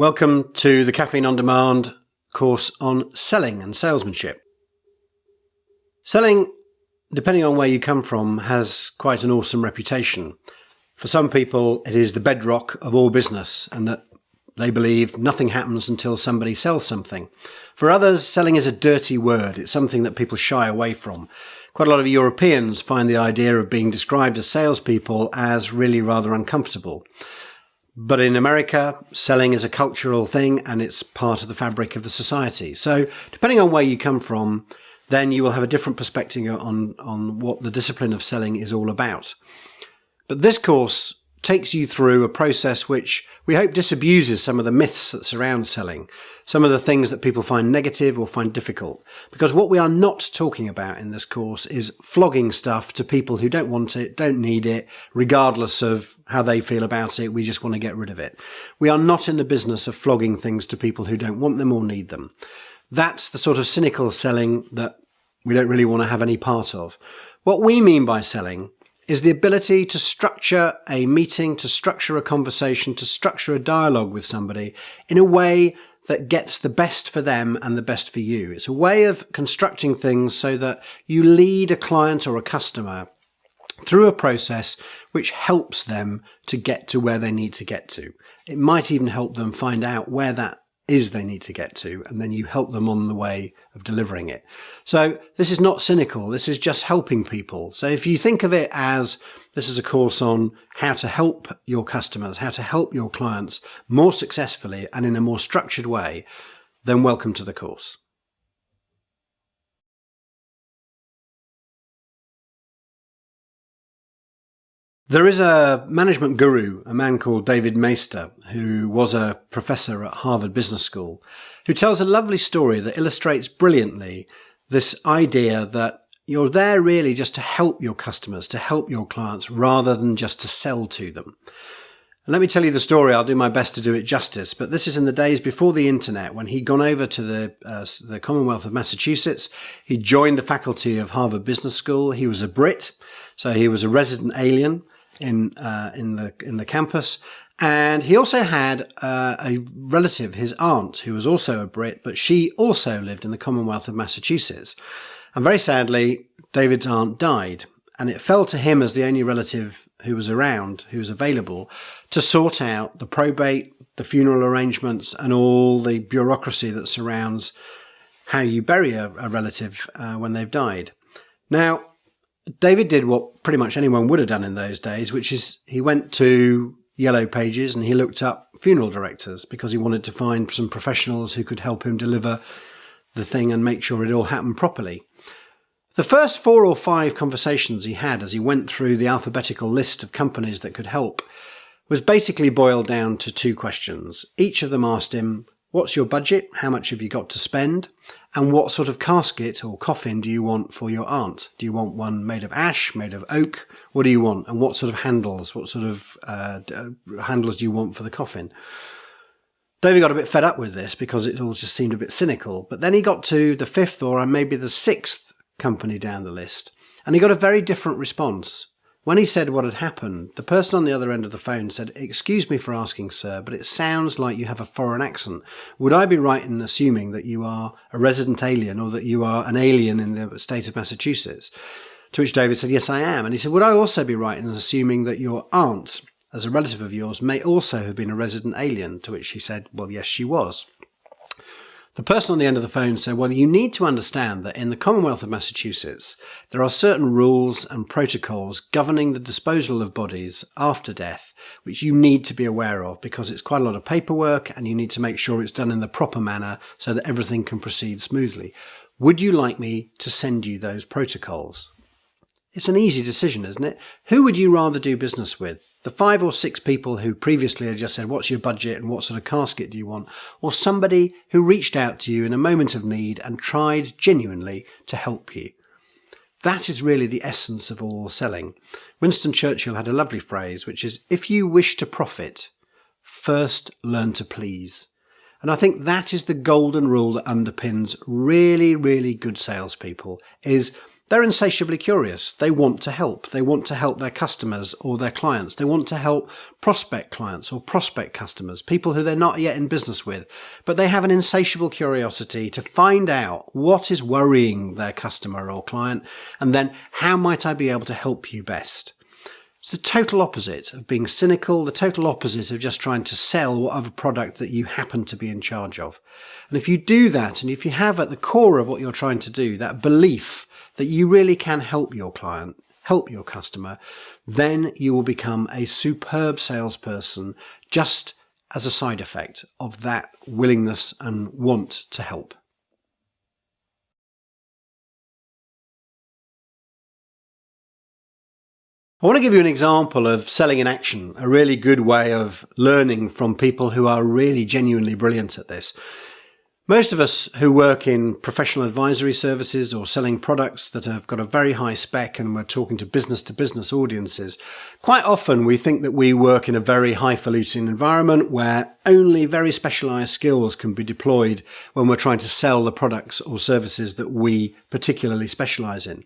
Welcome to the Caffeine On Demand course on selling and salesmanship. Selling, depending on where you come from, has quite an awesome reputation. For some people, it is the bedrock of all business, and that they believe nothing happens until somebody sells something. For others, selling is a dirty word. It's something that people shy away from. Quite a lot of Europeans find the idea of being described as salespeople as really rather uncomfortable. But in America, selling is a cultural thing and it's part of the fabric of the society. So depending on where you come from, then you will have a different perspective on what the discipline of selling is all about. But this course takes you through a process which we hope disabuses some of the myths that surround selling, some of the things that people find negative or find difficult. Because what we are not talking about in this course is flogging stuff to people who don't want it, don't need it, regardless of how they feel about it. We just want to get rid of it. We are not in the business of flogging things to people who don't want them or need them. That's the sort of cynical selling that we don't really want to have any part of. What we mean by selling is the ability to structure a meeting, to structure a conversation, to structure a dialogue with somebody in a way that gets the best for them and the best for you. It's a way of constructing things so that you lead a client or a customer through a process which helps them to get to where they need to get to. It might even help them find out where that is they need to get to, and then you help them on the way of delivering it. So this is not cynical, this is just helping people. So if you think of it as this is a course on how to help your customers, how to help your clients more successfully and in a more structured way, then welcome to the course. There is a management guru, a man called David Kean, who was a professor at Harvard Business School, who tells a lovely story that illustrates brilliantly this idea that you're there really just to help your customers, to help your clients, rather than just to sell to them. And let me tell you the story. I'll do my best to do it justice, but this is in the days before the internet, when he'd gone over to the Commonwealth of Massachusetts. He joined the faculty of Harvard Business School. He was a Brit, so he was a resident alien in the campus, and he also had a relative, his aunt, who was also a Brit, but she also lived in the Commonwealth of Massachusetts. And very sadly, David's aunt died, and it fell to him as the only relative who was around, who was available, to sort out the probate, the funeral arrangements, and all the bureaucracy that surrounds how you bury a relative when they've died. Now, David did what pretty much anyone would have done in those days, which is he went to Yellow Pages and he looked up funeral directors because he wanted to find some professionals who could help him deliver the thing and make sure it all happened properly. The first 4 or 5 conversations he had as he went through the alphabetical list of companies that could help was basically boiled down to 2 questions. Each of them asked him, what's your budget? How much have you got to spend? And what sort of casket or coffin do you want for your aunt? Do you want one made of ash, made of oak? What do you want? And what sort of handles? What sort of handles do you want for the coffin? David got a bit fed up with this because it all just seemed a bit cynical. But then he got to the 5th or maybe the 6th company down the list, and he got a very different response. When he said what had happened, the person on the other end of the phone said, "Excuse me for asking, sir, but it sounds like you have a foreign accent. Would I be right in assuming that you are a resident alien or that you are an alien in the state of Massachusetts?" To which David said, "Yes, I am." And he said, "Would I also be right in assuming that your aunt, as a relative of yours, may also have been a resident alien?" To which he said, "Well, yes, she was." The person on the end of the phone said, "Well, you need to understand that in the Commonwealth of Massachusetts, there are certain rules and protocols governing the disposal of bodies after death, which you need to be aware of because it's quite a lot of paperwork and you need to make sure it's done in the proper manner so that everything can proceed smoothly. Would you like me to send you those protocols?" It's an easy decision, isn't it? Who would you rather do business with? The 5 or 6 people who previously had just said, what's your budget and what sort of casket do you want? Or somebody who reached out to you in a moment of need and tried genuinely to help you? That is really the essence of all selling. Winston Churchill had a lovely phrase, which is, if you wish to profit, first learn to please. And I think that is the golden rule that underpins really, really good salespeople, is They're insatiably curious. They want to help. They want to help their customers or their clients. They want to help prospect clients or prospect customers, people who they're not yet in business with. But they have an insatiable curiosity to find out what is worrying their customer or client, and then how might I be able to help you best? It's the total opposite of being cynical, the total opposite of just trying to sell whatever product that you happen to be in charge of. And if you do that, and if you have at the core of what you're trying to do, that belief that you really can help your client, help your customer, then you will become a superb salesperson just as a side effect of that willingness and want to help. I want to give you an example of selling in action, a really good way of learning from people who are really genuinely brilliant at this. Most of us who work in professional advisory services or selling products that have got a very high spec and we're talking to business audiences, quite often we think that we work in a very highfalutin environment where only very specialized skills can be deployed when we're trying to sell the products or services that we particularly specialize in.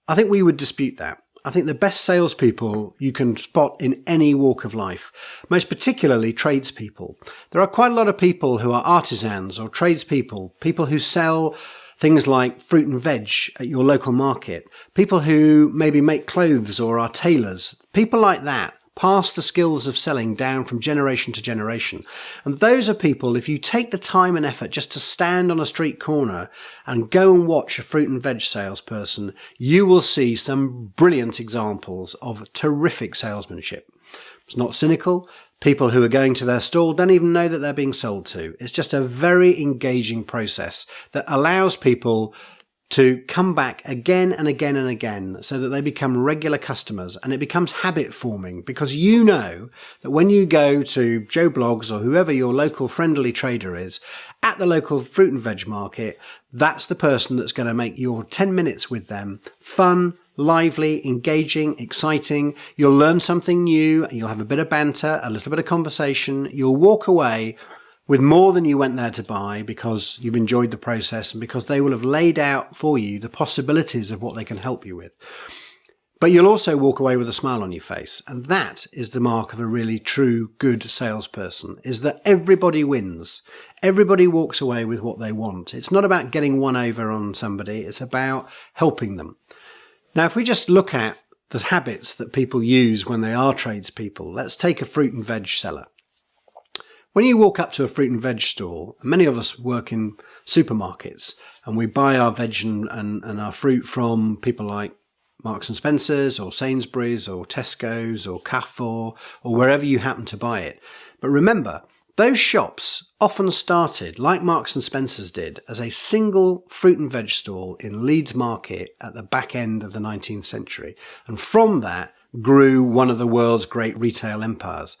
I think we would dispute that. I think the best salespeople you can spot in any walk of life, most particularly tradespeople. There are quite a lot of people who are artisans or tradespeople, people who sell things like fruit and veg at your local market, people who maybe make clothes or are tailors, people like that. Pass the skills of selling down from generation to generation. And those are people, if you take the time and effort just to stand on a street corner and go and watch a fruit and veg salesperson, you will see some brilliant examples of terrific salesmanship. It's not cynical. People who are going to their stall don't even know that they're being sold to. It's just a very engaging process that allows people to come back again and again and again so that they become regular customers, and it becomes habit forming, because you know that when you go to Joe Bloggs or whoever your local friendly trader is at the local fruit and veg market, that's the person that's going to make your 10 minutes with them fun, lively, engaging, exciting. You'll learn something new, you'll have a bit of banter, a little bit of conversation, you'll walk away with more than you went there to buy because you've enjoyed the process and because they will have laid out for you the possibilities of what they can help you with. But you'll also walk away with a smile on your face. And that is the mark of a really true good salesperson, is that everybody wins. Everybody walks away with what they want. It's not about getting one over on somebody. It's about helping them. Now, if we just look at the habits that people use when they are tradespeople, let's take a fruit and veg seller. When you walk up to a fruit and veg store, many of us work in supermarkets and we buy our veg and our fruit from people like Marks and Spencer's or Sainsbury's or Tesco's or Carrefour or wherever you happen to buy it. But remember, those shops often started, like Marks and Spencer's did, as a single fruit and veg stall in Leeds Market at the back end of the 19th century. And from that grew one of the world's great retail empires.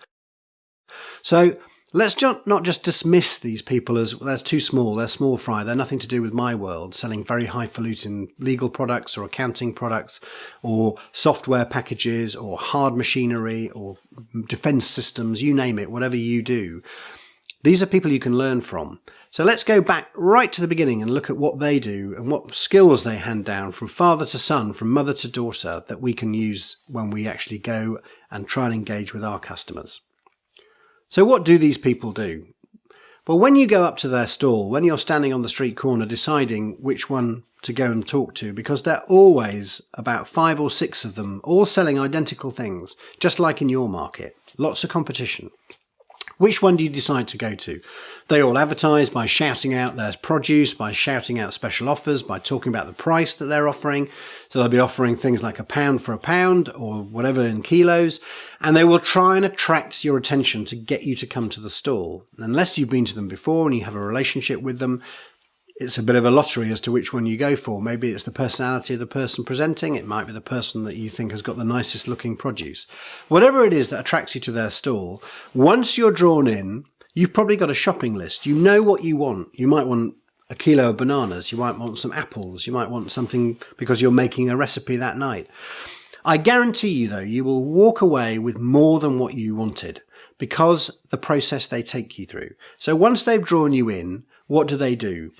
So let's not just dismiss these people as they're too small, they're small fry, they're nothing to do with my world, selling very highfalutin legal products or accounting products or software packages or hard machinery or defense systems, you name it, whatever you do. These are people you can learn from. So let's go back right to the beginning and look at what they do and what skills they hand down from father to son, from mother to daughter, that we can use when we actually go and try and engage with our customers. So what do these people do? Well, when you go up to their stall, when you're standing on the street corner deciding which one to go and talk to, because there are always about 5 or 6 of them all selling identical things, just like in your market, lots of competition. Which one do you decide to go to? They all advertise by shouting out their produce, by shouting out special offers, by talking about the price that they're offering. So they'll be offering things like £1 for £1 or whatever in kilos. And they will try and attract your attention to get you to come to the stall. Unless you've been to them before and you have a relationship with them, it's a bit of a lottery as to which one you go for. Maybe it's the personality of the person presenting. It might be the person that you think has got the nicest looking produce. Whatever it is that attracts you to their stall, once you're drawn in, you've probably got a shopping list. You know what you want. You might want a kilo of bananas. You might want some apples. You might want something because you're making a recipe that night. I guarantee you, though, you will walk away with more than what you wanted because the process they take you through. So once they've drawn you in, what do?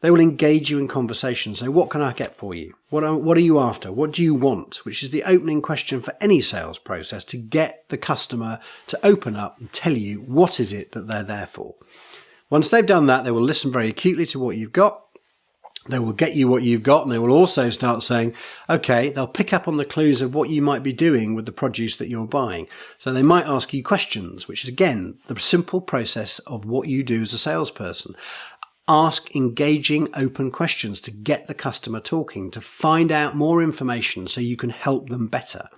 They will engage you in conversation. So what can I get for you? What are you after? What do you want? Which is the opening question for any sales process, to get the customer to open up and tell you what is it that they're there for. Once they've done that, they will listen very acutely to what you've got. They will get you what you've got, and they will also start saying, okay, they'll pick up on the clues of what you might be doing with the produce that you're buying. So they might ask you questions, which is, again, the simple process of what you do as a salesperson. Ask engaging, open questions to get the customer talking, to find out more information so you can help them better.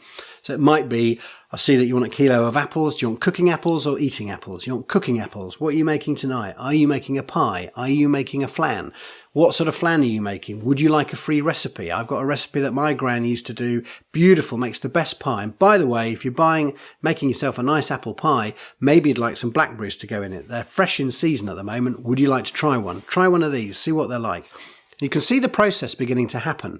So it might be, I see that you want a kilo of apples. Do you want cooking apples or eating apples? You want cooking apples. What are you making tonight? Are you making a pie? Are you making a flan? What sort of flan are you making? Would you like a free recipe? I've got a recipe that my gran used to do. Beautiful, makes the best pie. And by the way, if you're making yourself a nice apple pie, maybe you'd like some blackberries to go in it. They're fresh in season at the moment. Would you like to try one? Try one of these, see what they're like. You can see the process beginning to happen.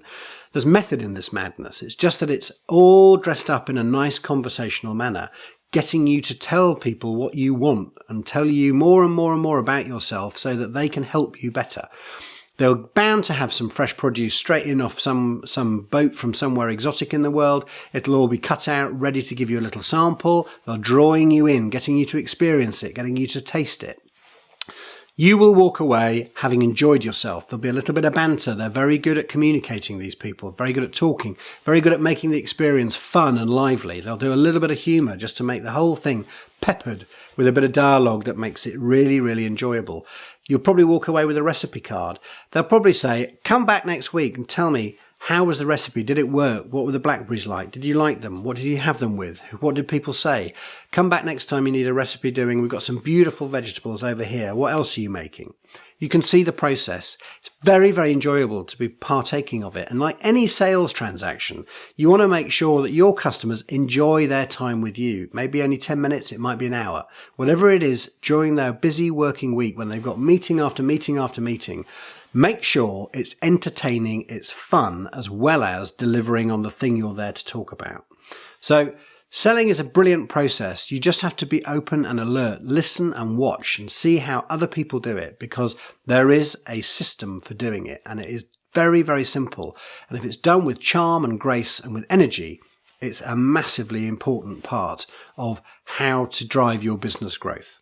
There's method in this madness. It's just that it's all dressed up in a nice conversational manner, getting you to tell people what you want and tell you more and more and more about yourself so that they can help you better. They're bound to have some fresh produce straight in off some boat from somewhere exotic in the world. It'll all be cut out, ready to give you a little sample. They're drawing you in, getting you to experience it, getting you to taste it. You will walk away having enjoyed yourself. There'll be a little bit of banter. They're very good at communicating, these people, very good at talking, very good at making the experience fun and lively. They'll do a little bit of humour just to make the whole thing peppered with a bit of dialogue that makes it really, really enjoyable. You'll probably walk away with a recipe card. They'll probably say, come back next week and tell me, how was the recipe? Did it work? What were the blackberries like? Did you like them? What did you have them with? What did people say? Come back next time you need a recipe doing. We've got some beautiful vegetables over here. What else are you making? You can see the process. It's very, very enjoyable to be partaking of it. And like any sales transaction, you want to make sure that your customers enjoy their time with you. Maybe only 10 minutes, it might be an hour. Whatever it is, during their busy working week when they've got meeting after meeting after meeting, make sure it's entertaining, it's fun, as well as delivering on the thing you're there to talk about. So selling is a brilliant process. You just have to be open and alert, listen and watch and see how other people do it, because there is a system for doing it and it is very, very simple. And if it's done with charm and grace and with energy, it's a massively important part of how to drive your business growth.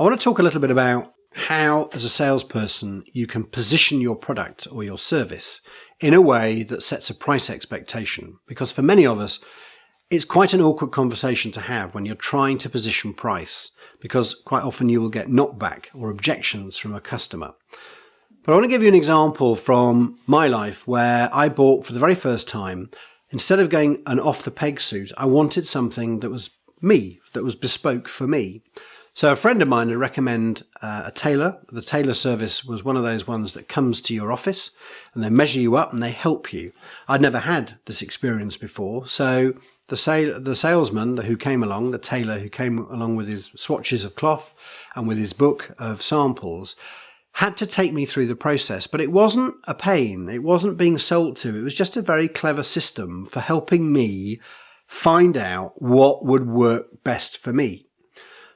I want to talk a little bit about how, as a salesperson, you can position your product or your service in a way that sets a price expectation. Because for many of us, it's quite an awkward conversation to have when you're trying to position price, because quite often you will get knockback or objections from a customer. But I want to give you an example from my life where I bought for the very first time, instead of going an off-the-peg suit, I wanted something that was me, that was bespoke for me. So a friend of mine had recommended a tailor. The tailor service was one of those ones that comes to your office and they measure you up and they help you. I'd never had this experience before. So the salesman who came along, the tailor who came along with his swatches of cloth and with his book of samples, had to take me through the process. But it wasn't a pain. It wasn't being sold to. It was just a very clever system for helping me find out what would work best for me.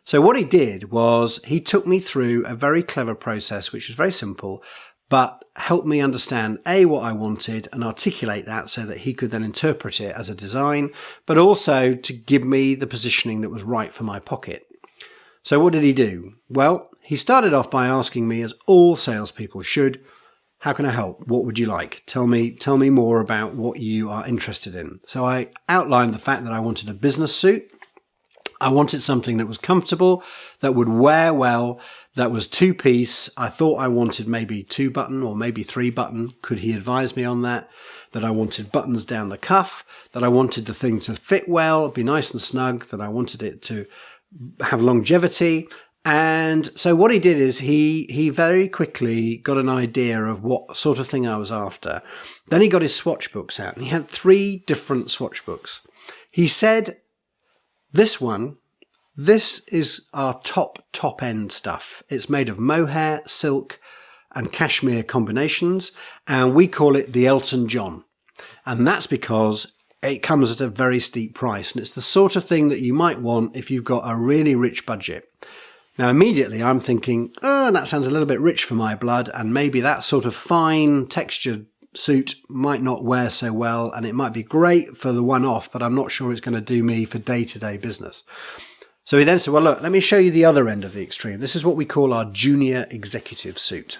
So what he did was he took me through a very clever process, which was very simple, but helped me understand A, what I wanted and articulate that so that he could then interpret it as a design, but also to give me the positioning that was right for my pocket. So what did he do? Well, he started off by asking me, as all salespeople should, how can I help? What would you like? Tell me more about what you are interested in. So I outlined the fact that I wanted a business suit. I wanted something that was comfortable, that would wear well, that was two-piece. I thought I wanted maybe 2-button or maybe 3-button. Could he advise me on that? That I wanted buttons down the cuff, that I wanted the thing to fit well, be nice and snug, that I wanted it to have longevity. And so what he did is he very quickly got an idea of what sort of thing I was after. Then he got his swatch books out and he had 3 different swatch books. He said, this is our top end stuff. It's made of mohair, silk and cashmere combinations, and we call it the Elton John. And that's because it comes at a very steep price, and it's the sort of thing that you might want if you've got a really rich budget. Now immediately I'm thinking, oh, that sounds a little bit rich for my blood, and maybe that sort of fine textured suit might not wear so well, and it might be great for the one-off, but I'm not sure it's going to do me for day-to-day business. So he then said, well, look, let me show you the other end of the extreme. This is what we call our junior executive suit.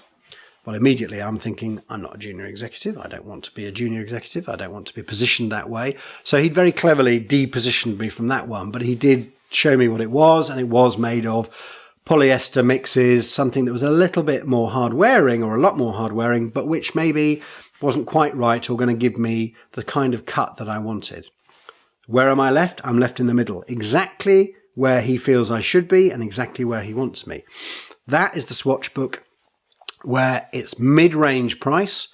Well, immediately I'm thinking, I'm not a junior executive. I don't want to be a junior executive. I don't want to be positioned that way. So he'd very cleverly depositioned me from that one, but he did show me what it was, and it was made of polyester mixes, something that was a little bit more hard wearing, or a lot more hard wearing, but which maybe wasn't quite right or going to give me the kind of cut that I wanted. Where am I left? I'm left in the middle, exactly where he feels I should be and exactly where he wants me. That is the swatch book, where it's mid-range price.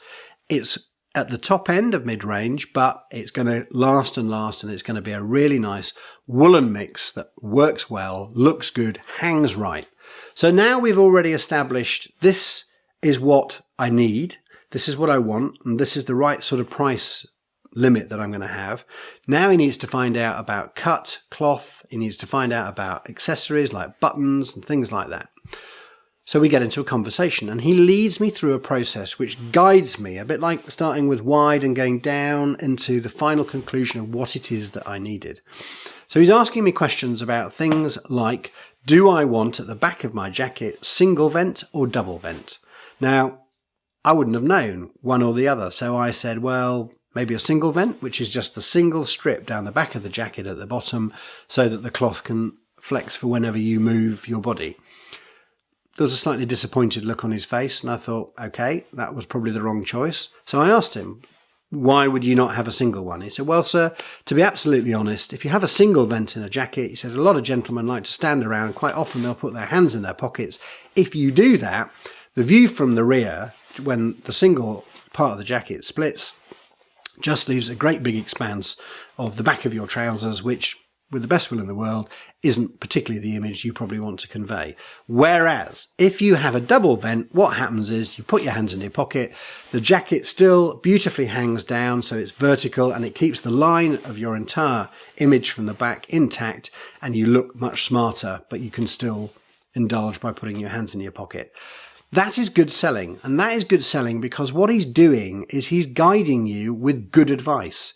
It's at the top end of mid-range, but it's going to last and last, and it's going to be a really nice woolen mix that works well, looks good, hangs right. So now we've already established this is what I need, this is what I want, and this is the right sort of price limit that I'm going to have. Now he needs to find out about cut, cloth, he needs to find out about accessories like buttons and things like that. So we get into a conversation, and he leads me through a process which guides me, a bit like starting with wide and going down into the final conclusion of what it is that I needed. So he's asking me questions about things like, do I want at the back of my jacket single vent or double vent? Now, I wouldn't have known one or the other, so I said, well, maybe a single vent, which is just the single strip down the back of the jacket at the bottom so that the cloth can flex for whenever you move your body. There was a slightly disappointed look on his face, and I thought, okay, that was probably the wrong choice. So I asked him, why would you not have a single one? He said, well, sir, to be absolutely honest, if you have a single vent in a jacket, he said, a lot of gentlemen like to stand around. Quite often they'll put their hands in their pockets. If you do that, the view from the rear, when the single part of the jacket splits, just leaves a great big expanse of the back of your trousers, which, with the best will in the world, isn't particularly the image you probably want to convey. Whereas if you have a double vent, what happens is you put your hands in your pocket, the jacket still beautifully hangs down, so it's vertical, and it keeps the line of your entire image from the back intact, and you look much smarter, but you can still indulge by putting your hands in your pocket. That is good selling, and that is good selling because what he's doing is he's guiding you with good advice.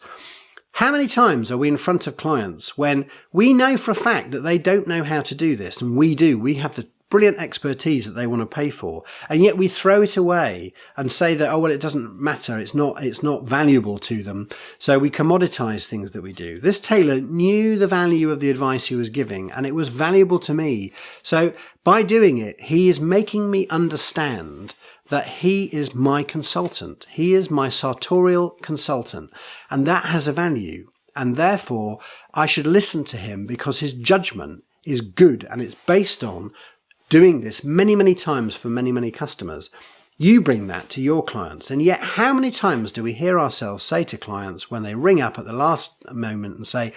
How many times are we in front of clients when we know for a fact that they don't know how to do this, and we do? We have the brilliant expertise that they want to pay for, and yet we throw it away and say that, oh, well, it doesn't matter, it's not valuable to them, so we commoditize things that we do. This tailor knew the value of the advice he was giving, and it was valuable to me. So by doing it, he is making me understand that he is my consultant. He is my sartorial consultant, and that has a value, and therefore I should listen to him because his judgment is good, and it's based on doing this many, many times for many, many customers. You bring that to your clients, and yet how many times do we hear ourselves say to clients when they ring up at the last moment and say,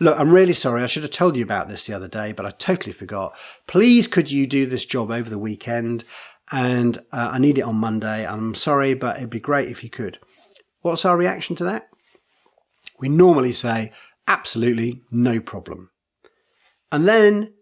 look, I'm really sorry, I should have told you about this the other day, but I totally forgot. Please could you do this job over the weekend? And I need it on Monday. I'm sorry, but it'd be great if you could. What's our reaction to that? We normally say, absolutely, no problem. And then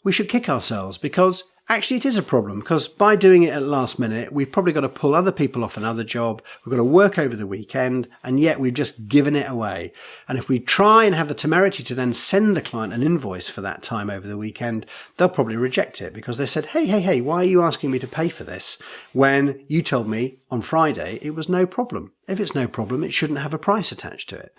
we should kick ourselves because actually it is a problem, because by doing it at the last minute, we've probably got to pull other people off another job. We've got to work over the weekend, and yet we've just given it away. And if we try and have the temerity to then send the client an invoice for that time over the weekend, they'll probably reject it because they said, hey, why are you asking me to pay for this when you told me on Friday it was no problem? If it's no problem, it shouldn't have a price attached to it.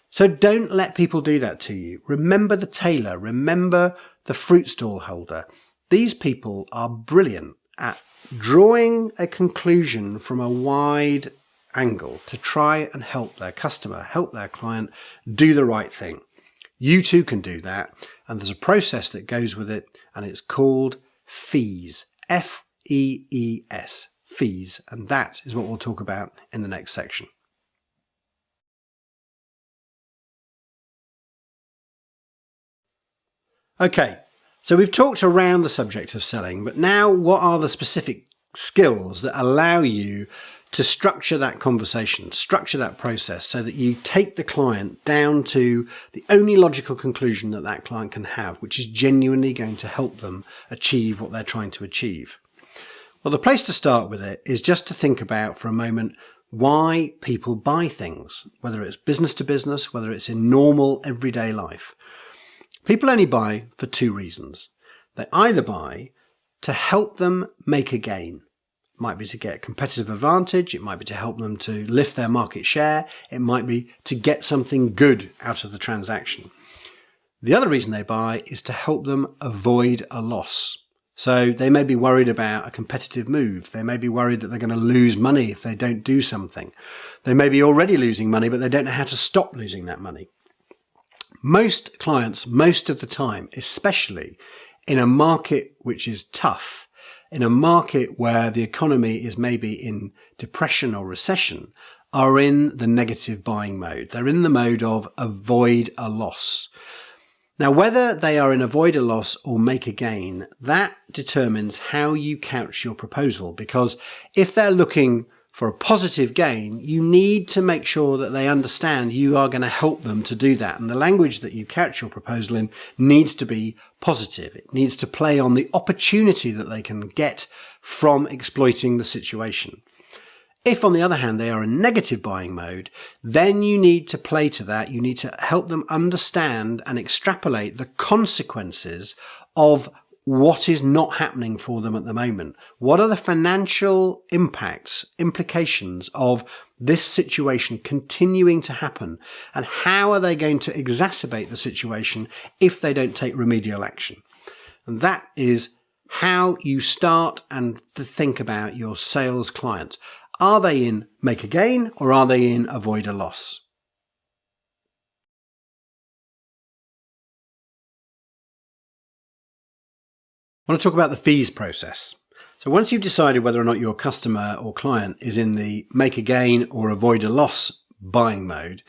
So don't let people do that to you. Remember the tailor, remember the fruit stall holder. These people are brilliant at drawing a conclusion from a wide angle to try and help their customer, help their client do the right thing. You too can do that, and there's a process that goes with it, and it's called fees. F-E-E-S, fees, and that is what we'll talk about in the next section. Okay, so we've talked around the subject of selling, but now what are the specific skills that allow you to structure that conversation, structure that process so that you take the client down to the only logical conclusion that that client can have, which is genuinely going to help them achieve what they're trying to achieve. Well, the place to start with it is just to think about for a moment why people buy things, whether it's business to business, whether it's in normal everyday life. People only buy for two reasons. They either buy to help them make a gain. It might be to get competitive advantage. It might be to help them to lift their market share. It might be to get something good out of the transaction. The other reason they buy is to help them avoid a loss. So they may be worried about a competitive move. They may be worried that they're going to lose money if they don't do something. They may be already losing money, but they don't know how to stop losing that money. Most clients, most of the time, especially in a market which is tough, in a market where the economy is maybe in depression or recession, are in the negative buying mode. They're in the mode of avoid a loss. Now, whether they are in avoid a loss or make a gain, that determines how you couch your proposal, because if they're looking for a positive gain, you need to make sure that they understand you are going to help them to do that. And the language that you couch your proposal in needs to be positive. It needs to play on the opportunity that they can get from exploiting the situation. If, on the other hand, they are in negative buying mode, then you need to play to that. You need to help them understand and extrapolate the consequences of what is not happening for them at the moment. What are the financial impacts, implications of this situation continuing to happen? And how are they going to exacerbate the situation if they don't take remedial action? And that is how you start and to think about your sales clients. Are they in make a gain or are they in avoid a loss? I want to talk about the fees process. So once you've decided whether or not your customer or client is in the make a gain or avoid a loss buying mode,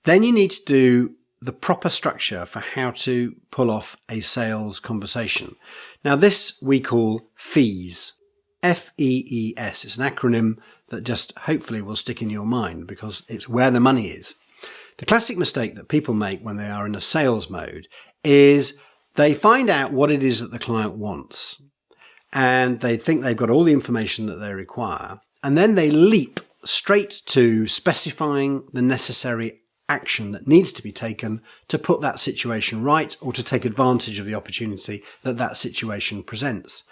then you need to do the proper structure for how to pull off a sales conversation. Now this we call fees. F-E-E-S. It's an acronym that just hopefully will stick in your mind because it's where the money is. The classic mistake that people make when they are in a sales mode is they find out what it is that the client wants and they think they've got all the information that they require, and then they leap straight to specifying the necessary action that needs to be taken to put that situation right or to take advantage of the opportunity that that situation presents.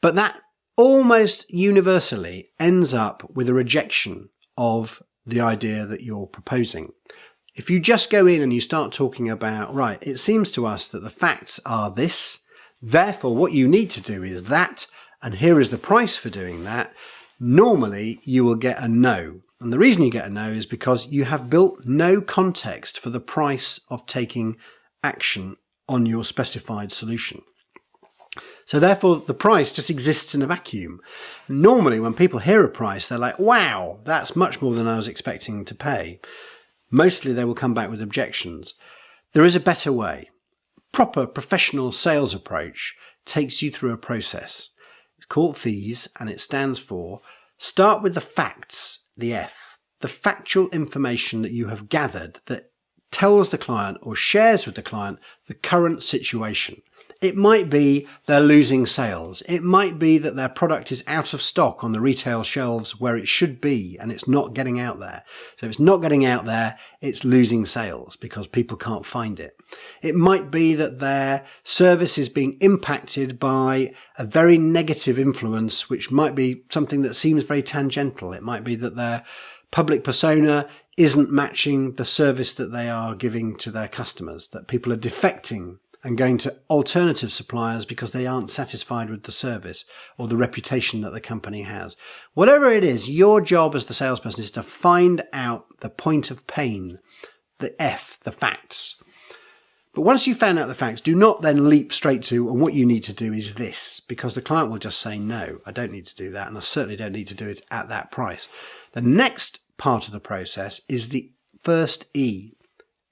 But that almost universally ends up with a rejection of the idea that you're proposing. If you just go in and you start talking about, right, it seems to us that the facts are this, therefore what you need to do is that, and here is the price for doing that, normally you will get a no. And the reason you get a no is because you have built no context for the price of taking action on your specified solution. So therefore, the price just exists in a vacuum. Normally, when people hear a price, they're like, wow, that's much more than I was expecting to pay. Mostly, they will come back with objections. There is a better way. Proper professional sales approach takes you through a process. It's called fees, and it stands for start with the facts, the F, the factual information that you have gathered that tells the client or shares with the client the current situation. It might be they're losing sales. It might be that their product is out of stock on the retail shelves where it should be and it's not getting out there. So if it's not getting out there, it's losing sales because people can't find it. It might be that their service is being impacted by a very negative influence, which might be something that seems very tangential. It might be that their public persona isn't matching the service that they are giving to their customers, that people are defecting and going to alternative suppliers because they aren't satisfied with the service or the reputation that the company has. Whatever it is, your job as the salesperson is to find out the point of pain, the F, the facts. But once you've found out the facts, do not then leap straight to, and what you need to do is this, because the client will just say, no, I don't need to do that, and I certainly don't need to do it at that price. The next part of the process is the first E.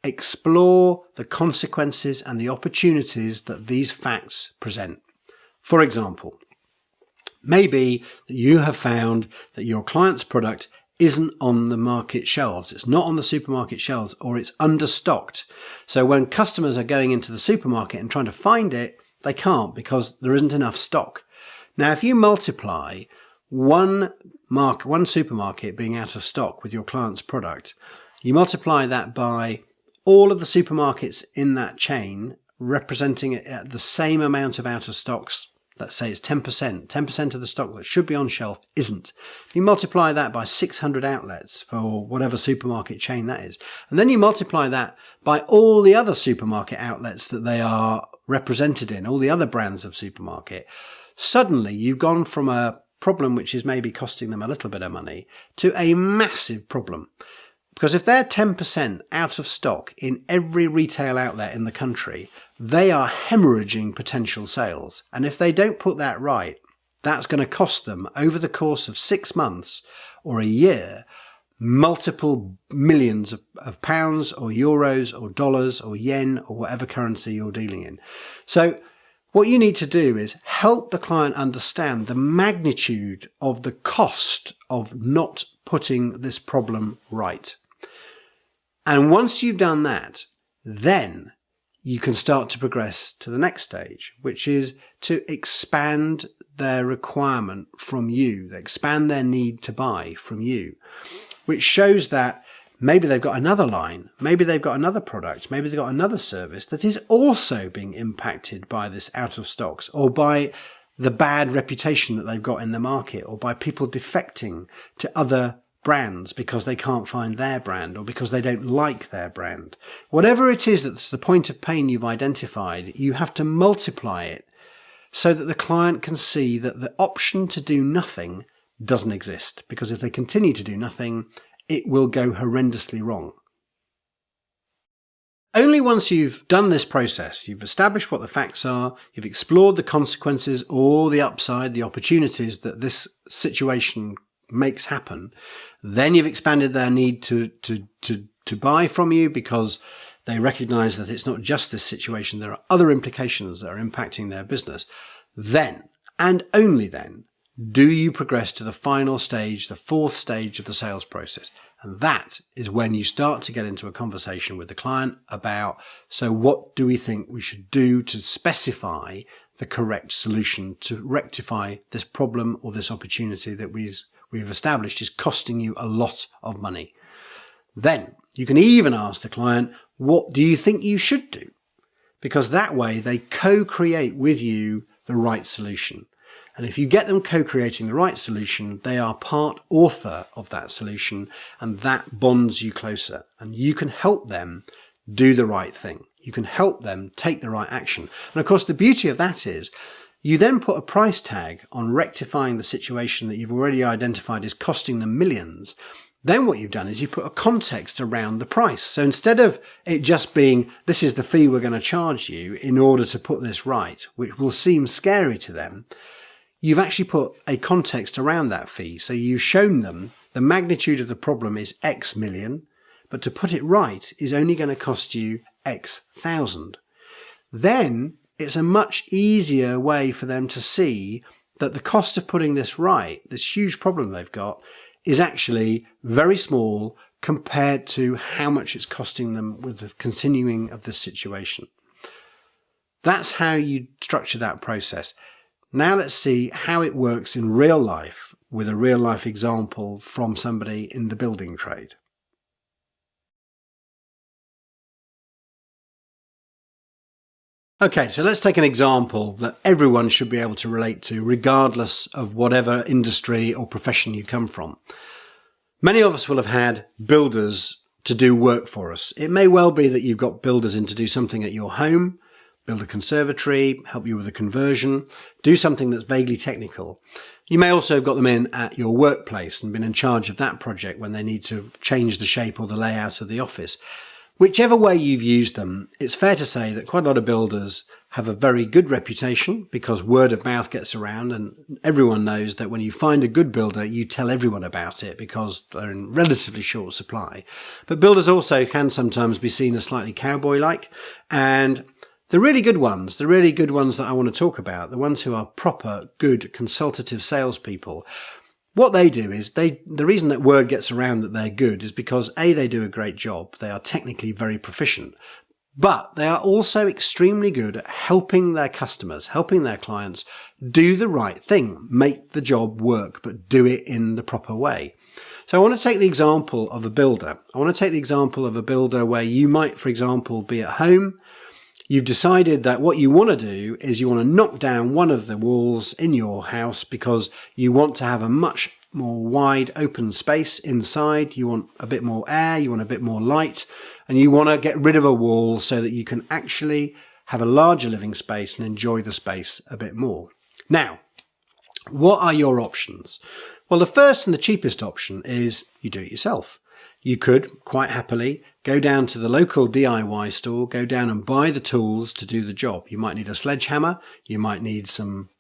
Explore the consequences and the opportunities that these facts present. For example, Maybe that you have found that your client's product isn't on the market shelves. It's not on the supermarket shelves, or it's understocked. So when customers are going into the supermarket and trying to find it, they can't because there isn't enough stock. Now, if you multiply one supermarket being out of stock with your client's product, you multiply that by all of the supermarkets in that chain representing it at the same amount of out of stocks. Let's say it's 10%. 10% of the stock that should be on shelf isn't. If you multiply that by 600 outlets for whatever supermarket chain that is, and then you multiply that by all the other supermarket outlets that they are represented in, all the other brands of supermarket, suddenly you've gone from a problem which is maybe costing them a little bit of money to a massive problem. Because if they're 10% out of stock in every retail outlet in the country, they are hemorrhaging potential sales. And if they don't put that right, that's going to cost them over the course of 6 months or a year, multiple millions of pounds or euros or dollars or yen or whatever currency you're dealing in. So what you need to do is help the client understand the magnitude of the cost of not putting this problem right. And once you've done that, then you can start to progress to the next stage, which is to expand their requirement from you, expand their need to buy from you, which shows that maybe they've got another line, maybe they've got another product, maybe they've got another service that is also being impacted by this out of stocks, or by the bad reputation that they've got in the market, or by people defecting to other brands because they can't find their brand or because they don't like their brand. Whatever it is that's the point of pain you've identified, you have to multiply it so that the client can see that the option to do nothing doesn't exist. Because if they continue to do nothing, it will go horrendously wrong. Only once you've done this process, you've established what the facts are, you've explored the consequences or the upside, the opportunities that this situation makes happen, then you've expanded their need to buy from you because they recognize that it's not just this situation, there are other implications that are impacting their business. Then, and only then, do you progress to the final stage, the fourth stage of the sales process. And that is when you start to get into a conversation with the client about, so what do we think we should do to specify the correct solution to rectify this problem or this opportunity that we've established is costing you a lot of money. Then you can even ask the client, what do you think you should do? Because that way they co-create with you the right solution. And if you get them co-creating the right solution, they are part author of that solution, and that bonds you closer. And you can help them do the right thing. You can help them take the right action. And of course, the beauty of that is you then put a price tag on rectifying the situation that you've already identified is costing them millions. Then what you've done is you put a context around the price. So instead of it just being, this is the fee we're going to charge you in order to put this right, which will seem scary to them, you've actually put a context around that fee. So you've shown them the magnitude of the problem is X million, but to put it right is only going to cost you X thousand. Then it's a much easier way for them to see that the cost of putting this right, this huge problem they've got, is actually very small compared to how much it's costing them with the continuing of this situation. That's how you structure that process. Now let's see how it works in real life with a real life example from somebody in the building trade. Okay, so let's take an example that everyone should be able to relate to, regardless of whatever industry or profession you come from. Many of us will have had builders to do work for us. It may well be that you've got builders in to do something at your home, build a conservatory, help you with a conversion, do something that's vaguely technical. You may also have got them in at your workplace and been in charge of that project when they need to change the shape or the layout of the office. Whichever way you've used them, it's fair to say that quite a lot of builders have a very good reputation because word of mouth gets around, and everyone knows that when you find a good builder, you tell everyone about it because they're in relatively short supply. But builders also can sometimes be seen as slightly cowboy-like, and The really good ones that I want to talk about, the ones who are proper, good, consultative salespeople, what they do is the reason that word gets around that they're good is because A, they do a great job. They are technically very proficient, but they are also extremely good at helping their customers, helping their clients do the right thing, make the job work, but do it in the proper way. So I want to take the example of a builder. I want to take the example of a builder where you might, for example, be at home. You've decided that what you want to do is you want to knock down one of the walls in your house because you want to have a much more wide open space inside. You want a bit more air, you want a bit more light, and you want to get rid of a wall so that you can actually have a larger living space and enjoy the space a bit more. Now, what are your options? Well, the first and the cheapest option is you do it yourself. You could quite happily go down to the local DIY store, go down and buy the tools to do the job. You might need a sledgehammer, you might need some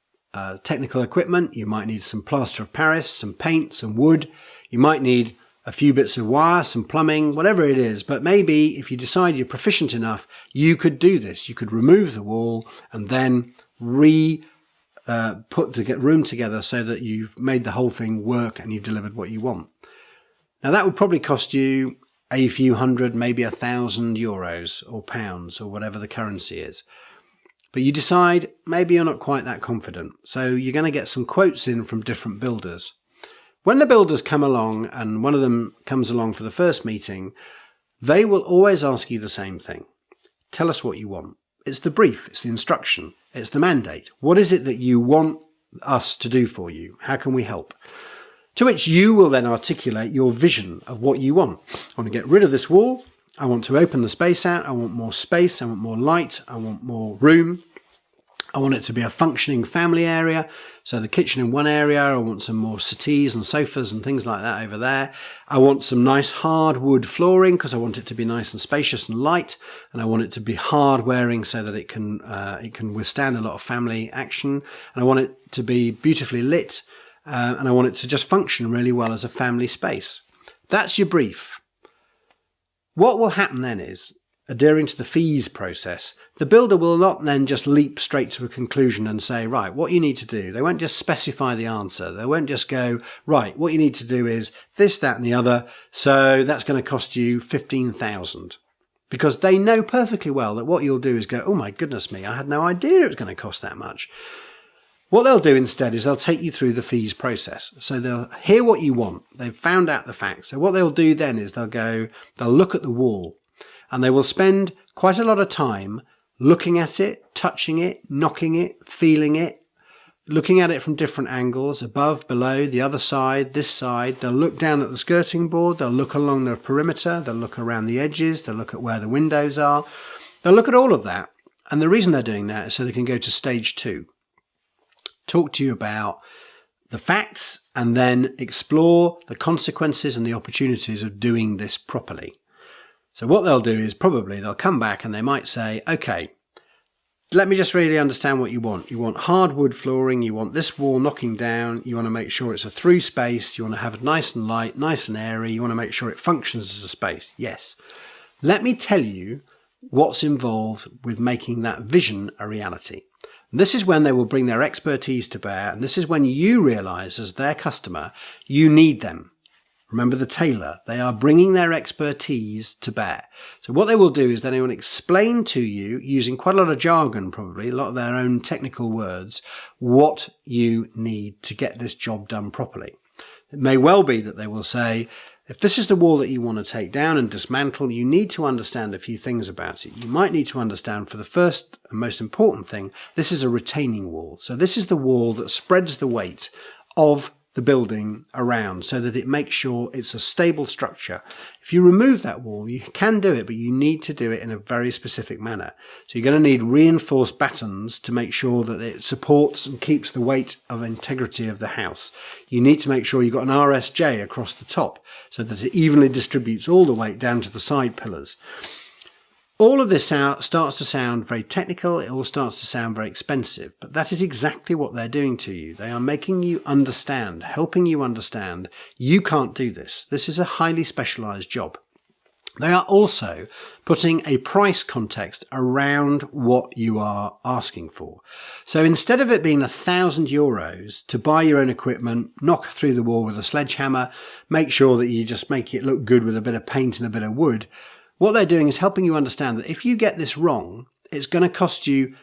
technical equipment, you might need some plaster of Paris, some paint, some wood, you might need a few bits of wire, some plumbing, whatever it is. But maybe if you decide you're proficient enough, you could do this. You could remove the wall and then put the room together so that you've made the whole thing work and you've delivered what you want. Now that would probably cost you a few hundred, maybe €1,000 or pounds or whatever the currency is. But you decide maybe you're not quite that confident. So you're going to get some quotes in from different builders. When the builders come along and one of them comes along for the first meeting, they will always ask you the same thing. Tell us what you want. It's the brief, it's the instruction, it's the mandate. What is it that you want us to do for you? How can we help? To which you will then articulate your vision of what you want. I want to get rid of this wall. I want to open the space out. I want more space. I want more light. I want more room. I want it to be a functioning family area. So the kitchen in one area. I want some more settees and sofas and things like that over there. I want some nice hardwood flooring because I want it to be nice and spacious and light. And I want it to be hard wearing so that it can withstand a lot of family action. And I want it to be beautifully lit. And I want it to just function really well as a family space. That's your brief. What will happen then is, adhering to the fees process, the builder will not then just leap straight to a conclusion and say, right, what you need to do. They won't just specify the answer. They won't just go, right, what you need to do is this, that, and the other. So that's going to cost you 15,000. Because they know perfectly well that what you'll do is go, oh my goodness me, I had no idea it was going to cost that much. What they'll do instead is they'll take you through the fees process. So they'll hear what you want. They've found out the facts. So what they'll do then is they'll look at the wall and they will spend quite a lot of time looking at it, touching it, knocking it, feeling it, looking at it from different angles, above, below, the other side, this side. They'll look down at the skirting board. They'll look along the perimeter. They'll look around the edges. They'll look at where the windows are. They'll look at all of that. And the reason they're doing that is so they can go to stage 2. Talk to you about the facts and then explore the consequences and the opportunities of doing this properly. So what they'll do is probably they'll come back and they might say, okay, let me just really understand what you want. You want hardwood flooring, you want this wall knocking down, you want to make sure it's a through space, you want to have it nice and light, nice and airy, you want to make sure it functions as a space. Yes. Let me tell you what's involved with making that vision a reality. This is when they will bring their expertise to bear, and this is when you realize as their customer, you need them. Remember the tailor, they are bringing their expertise to bear. So what they will do is then they will explain to you, using quite a lot of jargon probably, a lot of their own technical words, what you need to get this job done properly. It may well be that they will say, if this is the wall that you want to take down and dismantle, you need to understand a few things about it. You might need to understand, for the first and most important thing, this is a retaining wall. So this is the wall that spreads the weight of the building around so that it makes sure it's a stable structure. If you remove that wall, you can do it, but you need to do it in a very specific manner. So you're going to need reinforced battens to make sure that it supports and keeps the weight of integrity of the house. You need to make sure you've got an RSJ across the top so that it evenly distributes all the weight down to the side pillars. All of this starts to sound very technical, it all starts to sound very expensive, but that is exactly what they're doing to you. They are making you understand, helping you understand, you can't do this. This is a highly specialised job. They are also putting a price context around what you are asking for. So instead of it being €1,000 to buy your own equipment, knock through the wall with a sledgehammer, make sure that you just make it look good with a bit of paint and a bit of wood, what they're doing is helping you understand that if you get this wrong, it's going to cost you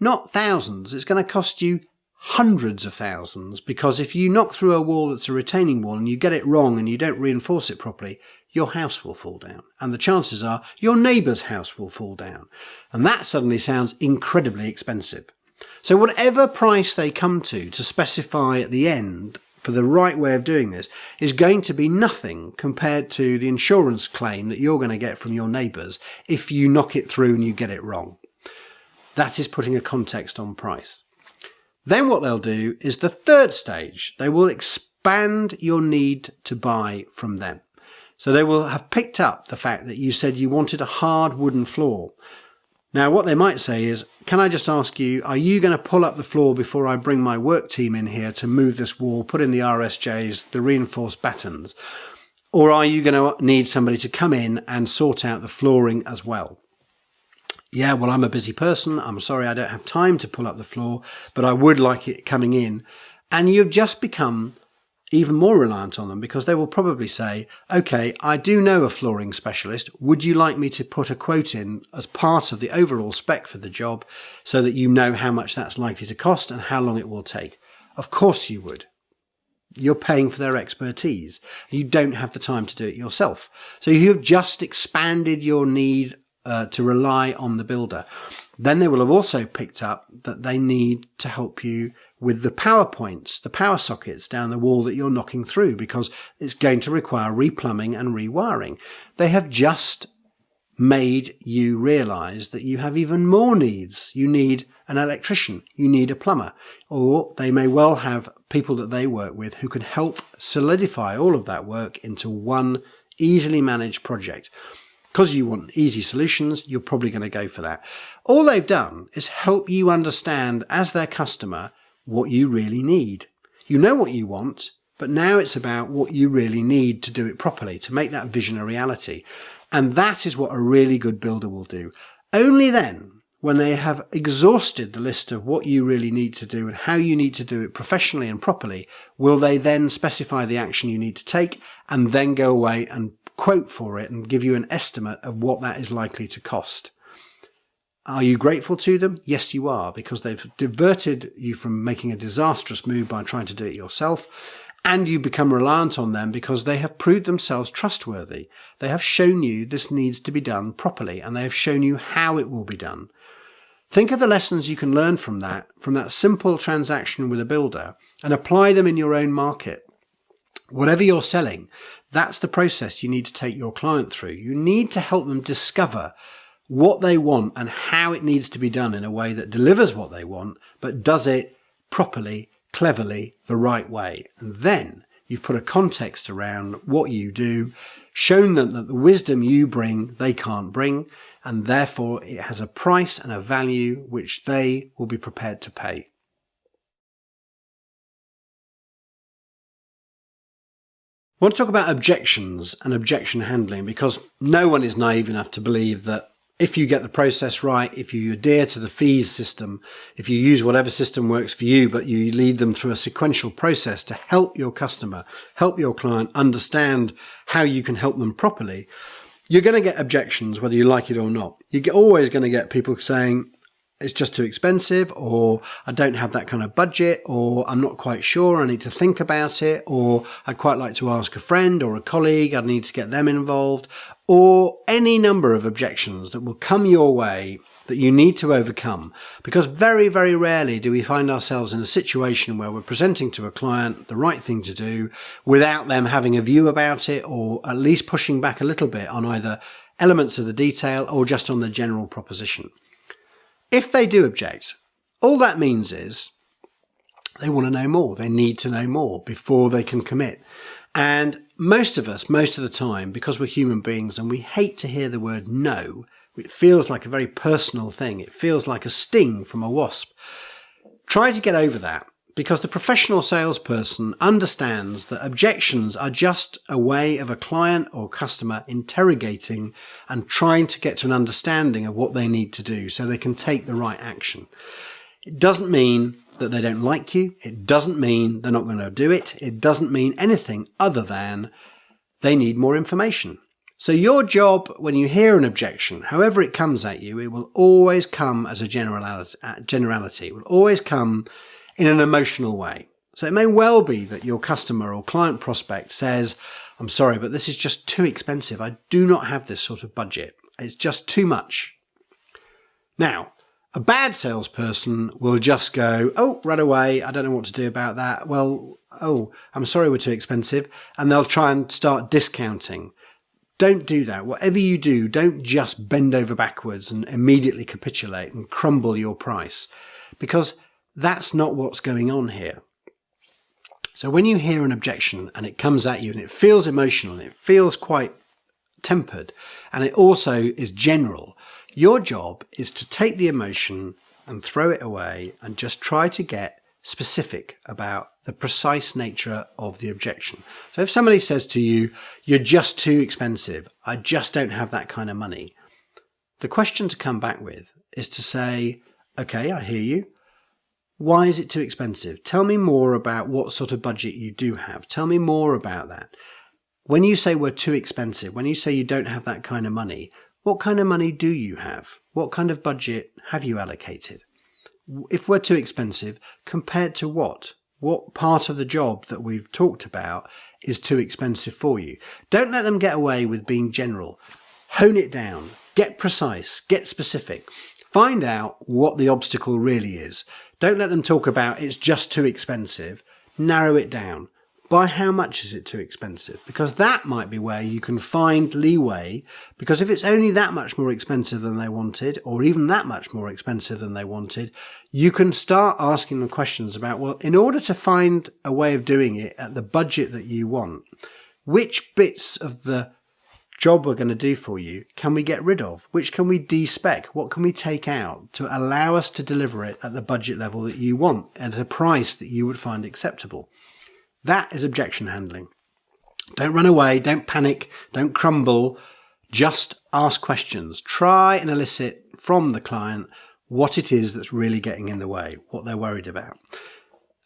not thousands, it's going to cost you hundreds of thousands, because if you knock through a wall that's a retaining wall and you get it wrong and you don't reinforce it properly, your house will fall down. And the chances are your neighbour's house will fall down. And that suddenly sounds incredibly expensive. So whatever price they come to specify at the end for the right way of doing this is going to be nothing compared to the insurance claim that you're going to get from your neighbours if you knock it through and you get it wrong. That is putting a context on price. Then what they'll do is the third stage. They will expand your need to buy from them. So they will have picked up the fact that you said you wanted a hard wooden floor. Now what they might say is, can I just ask you, are you going to pull up the floor before I bring my work team in here to move this wall, put in the RSJs, the reinforced battens? Or are you going to need somebody to come in and sort out the flooring as well? Yeah, well, I'm a busy person. I'm sorry I don't have time to pull up the floor, but I would like it coming in. And you've just become even more reliant on them, because they will probably say, okay, I do know a flooring specialist. Would you like me to put a quote in as part of the overall spec for the job so that you know how much that's likely to cost and how long it will take? Of course you would. You're paying for their expertise. You don't have the time to do it yourself. So you've just expanded your need to rely on the builder. Then they will have also picked up that they need to help you with the power points, the power sockets down the wall that you're knocking through, because it's going to require replumbing and rewiring. They have just made you realise that you have even more needs. You need an electrician, you need a plumber, or they may well have people that they work with who can help solidify all of that work into one easily managed project. Because you want easy solutions, you're probably going to go for that. All they've done is help you understand as their customer what you really need. You know what you want, but now it's about what you really need to do it properly, to make that vision a reality. And that is what a really good builder will do. Only then, when they have exhausted the list of what you really need to do and how you need to do it professionally and properly, will they then specify the action you need to take and then go away and quote for it and give you an estimate of what that is likely to cost. Are you grateful to them? Yes, you are, because they've diverted you from making a disastrous move by trying to do it yourself, and you become reliant on them because they have proved themselves trustworthy. They have shown you this needs to be done properly, and they have shown you how it will be done. Think of the lessons you can learn from that simple transaction with a builder, and apply them in your own market. Whatever you're selling, that's the process you need to take your client through. You need to help them discover what they want and how it needs to be done in a way that delivers what they want, but does it properly, cleverly, the right way. And then you've put a context around what you do, shown them that the wisdom you bring, they can't bring, and therefore it has a price and a value which they will be prepared to pay. I want to talk about objections and objection handling, because no one is naive enough to believe that if you get the process right, if you adhere to the fees system, if you use whatever system works for you, but you lead them through a sequential process to help your customer, help your client understand how you can help them properly, you're going to get objections whether you like it or not. You're always going to get people saying, it's just too expensive, or I don't have that kind of budget, or I'm not quite sure, I need to think about it, or I'd quite like to ask a friend or a colleague, I need to get them involved, or any number of objections that will come your way that you need to overcome. Because very, very rarely do we find ourselves in a situation where we're presenting to a client the right thing to do without them having a view about it, or at least pushing back a little bit on either elements of the detail or just on the general proposition. If they do object, all that means is they want to know more. They need to know more before they can commit. And most of us, most of the time, because we're human beings and we hate to hear the word no, it feels like a very personal thing. It feels like a sting from a wasp. Try to get over that, because the professional salesperson understands that objections are just a way of a client or customer interrogating and trying to get to an understanding of what they need to do so they can take the right action. It doesn't mean that they don't like you. It doesn't mean they're not going to do it. It doesn't mean anything other than they need more information. So your job, when you hear an objection, however it comes at you, it will always come as a generality. It will always come in an emotional way. So it may well be that your customer or client prospect says, I'm sorry, but this is just too expensive. I do not have this sort of budget. It's just too much. Now, a bad salesperson will just go, oh, right away, I don't know what to do about that. Well, oh, I'm sorry, we're too expensive. And they'll try and start discounting. Don't do that. Whatever you do, don't just bend over backwards and immediately capitulate and crumble your price, because that's not what's going on here. So when you hear an objection and it comes at you and it feels emotional, and it feels quite tempered, and it also is general, your job is to take the emotion and throw it away and just try to get specific about the precise nature of the objection. So if somebody says to you, you're just too expensive, I just don't have that kind of money, the question to come back with is to say, okay, I hear you. Why is it too expensive? Tell me more about what sort of budget you do have. Tell me more about that. When you say we're too expensive, when you say you don't have that kind of money, what kind of money do you have? What kind of budget have you allocated? If we're too expensive, compared to what? What part of the job that we've talked about is too expensive for you? Don't let them get away with being general. Hone it down. Get precise. Get specific. Find out what the obstacle really is. Don't let them talk about it's just too expensive. Narrow it down. By how much is it too expensive? Because that might be where you can find leeway, because if it's only that much more expensive than they wanted, or even that much more expensive than they wanted, you can start asking them questions about, well, in order to find a way of doing it at the budget that you want, which bits of the job we're going to do for you can we get rid of? Which can we de-spec? What can we take out to allow us to deliver it at the budget level that you want at a price that you would find acceptable? That is objection handling. Don't run away, don't panic, don't crumble, just ask questions. Try and elicit from the client what it is that's really getting in the way, what they're worried about.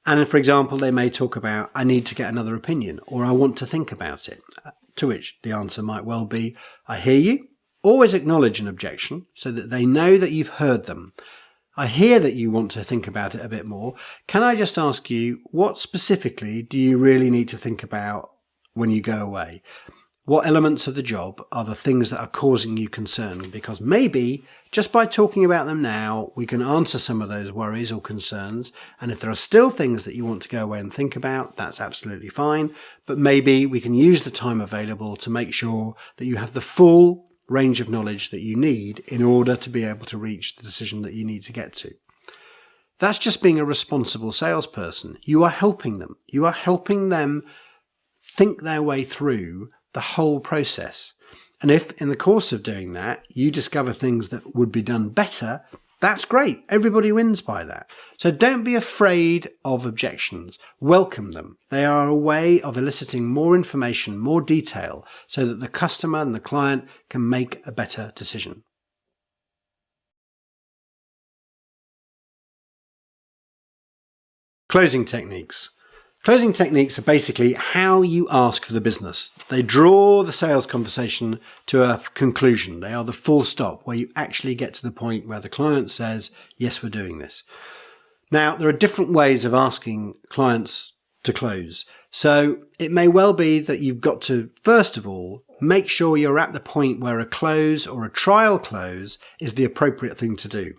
And for example, they may talk about, I need to get another opinion, or I want to think about it. To which the answer might well be, I hear you. Always acknowledge an objection so that they know that you've heard them. I hear that you want to think about it a bit more. Can I just ask you, what specifically do you really need to think about when you go away? What elements of the job are the things that are causing you concern? Because maybe just by talking about them now, we can answer some of those worries or concerns. And if there are still things that you want to go away and think about, that's absolutely fine. But maybe we can use the time available to make sure that you have the full range of knowledge that you need in order to be able to reach the decision that you need to get to. That's just being a responsible salesperson. You are helping them. You are helping them think their way through the whole process. And if in the course of doing that, you discover things that would be done better, that's great. Everybody wins by that. So don't be afraid of objections. Welcome them. They are a way of eliciting more information, more detail, so that the customer and the client can make a better decision. Closing techniques. Closing techniques are basically how you ask for the business. They draw the sales conversation to a conclusion. They are the full stop where you actually get to the point where the client says, yes, we're doing this. Now, there are different ways of asking clients to close. So it may well be that you've got to, first of all, make sure you're at the point where a close or a trial close is the appropriate thing to do.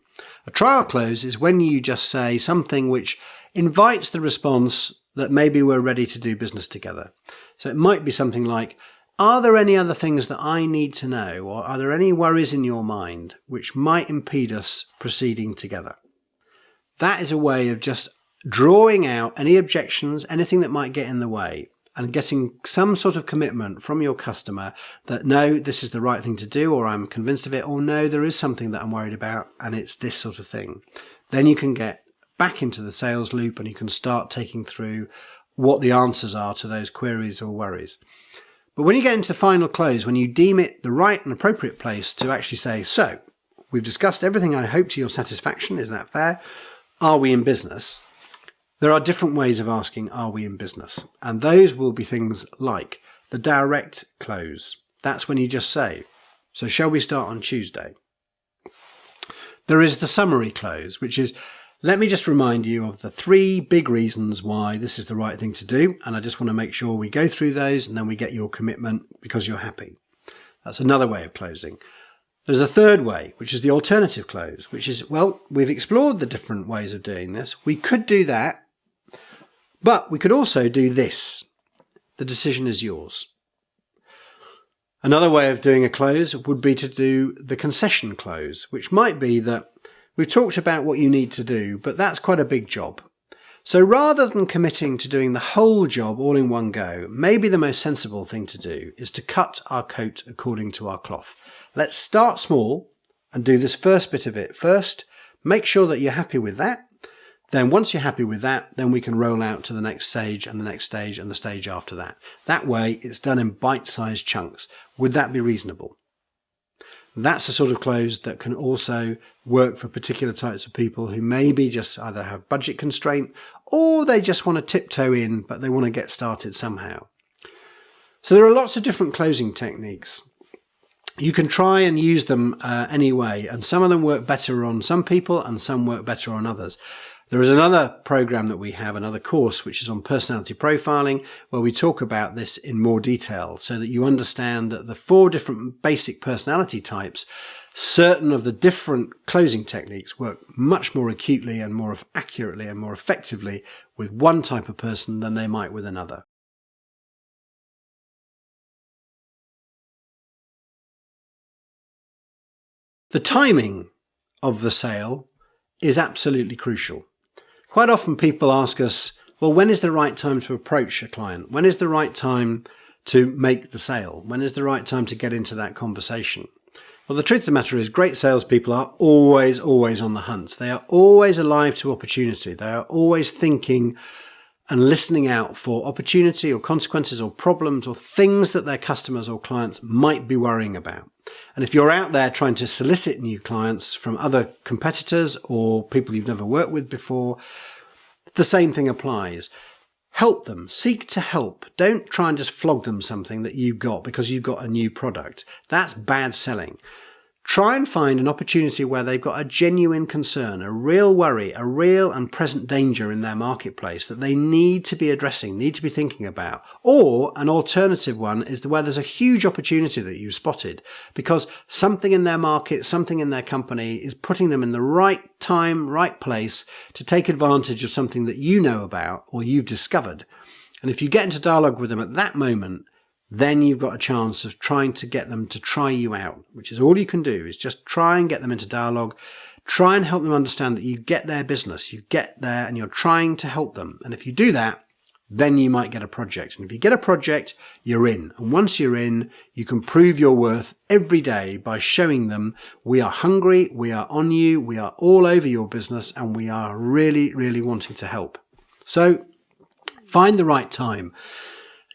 A trial close is when you just say something which invites the response that maybe we're ready to do business together. So it might be something like, are there any other things that I need to know, or are there any worries in your mind which might impede us proceeding together? That is a way of just drawing out any objections, anything that might get in the way, and getting some sort of commitment from your customer that no, this is the right thing to do, or I'm convinced of it, or no, there is something that I'm worried about and it's this sort of thing. Then you can get back into the sales loop and you can start taking through what the answers are to those queries or worries. But when you get into final close, when you deem it the right and appropriate place to actually say, so we've discussed everything I hope to your satisfaction, is that fair? Are we in business? There are different ways of asking, are we in business? And those will be things like the direct close. That's when you just say, so shall we start on Tuesday? There is the summary close, which is, let me just remind you of the 3 big reasons why this is the right thing to do. And I just want to make sure we go through those and then we get your commitment because you're happy. That's another way of closing. There's a third way, which is the alternative close, which is, well, we've explored the different ways of doing this. We could do that, but we could also do this. The decision is yours. Another way of doing a close would be to do the concession close, which might be that we've talked about what you need to do, but that's quite a big job. So rather than committing to doing the whole job all in one go, maybe the most sensible thing to do is to cut our coat according to our cloth. Let's start small and do this first bit of it first. Make sure that you're happy with that. Then once you're happy with that, then we can roll out to the next stage and the next stage and the stage after that. That way it's done in bite-sized chunks. Would that be reasonable? That's a sort of close that can also work for particular types of people who maybe just either have budget constraint or they just want to tiptoe in, but they want to get started somehow. So there are lots of different closing techniques. You can try and use them anyway, and some of them work better on some people and some work better on others. There is another program that we have, another course, which is on personality profiling, where we talk about this in more detail so that you understand that the 4 different basic personality types, certain of the different closing techniques work much more acutely and more accurately and more effectively with one type of person than they might with another. The timing of the sale is absolutely crucial. Quite often people ask us, well, when is the right time to approach a client? When is the right time to make the sale? When is the right time to get into that conversation? Well, the truth of the matter is great salespeople are always on the hunt. They are always alive to opportunity. They are always thinking and listening out for opportunity or consequences or problems or things that their customers or clients might be worrying about. And if you're out there trying to solicit new clients from other competitors or people you've never worked with before, the same thing applies. Help them. Seek to help. Don't try and just flog them something that you've got because you've got a new product. That's bad selling. Try and find an opportunity where they've got a genuine concern, a real worry, a real and present danger in their marketplace that they need to be addressing, need to be thinking about. Or an alternative one is where there's a huge opportunity that you've spotted because something in their market, something in their company is putting them in the right time, right place to take advantage of something that you know about or you've discovered. And if you get into dialogue with them at that moment, then you've got a chance of trying to get them to try you out, which is all you can do, is just try and get them into dialogue. Try and help them understand that you get their business, you get there and you're trying to help them. And if you do that, then you might get a project. And if you get a project, you're in. And once you're in, you can prove your worth every day by showing them we are hungry, we are on you, we are all over your business, and we are really wanting to help. So find the right time.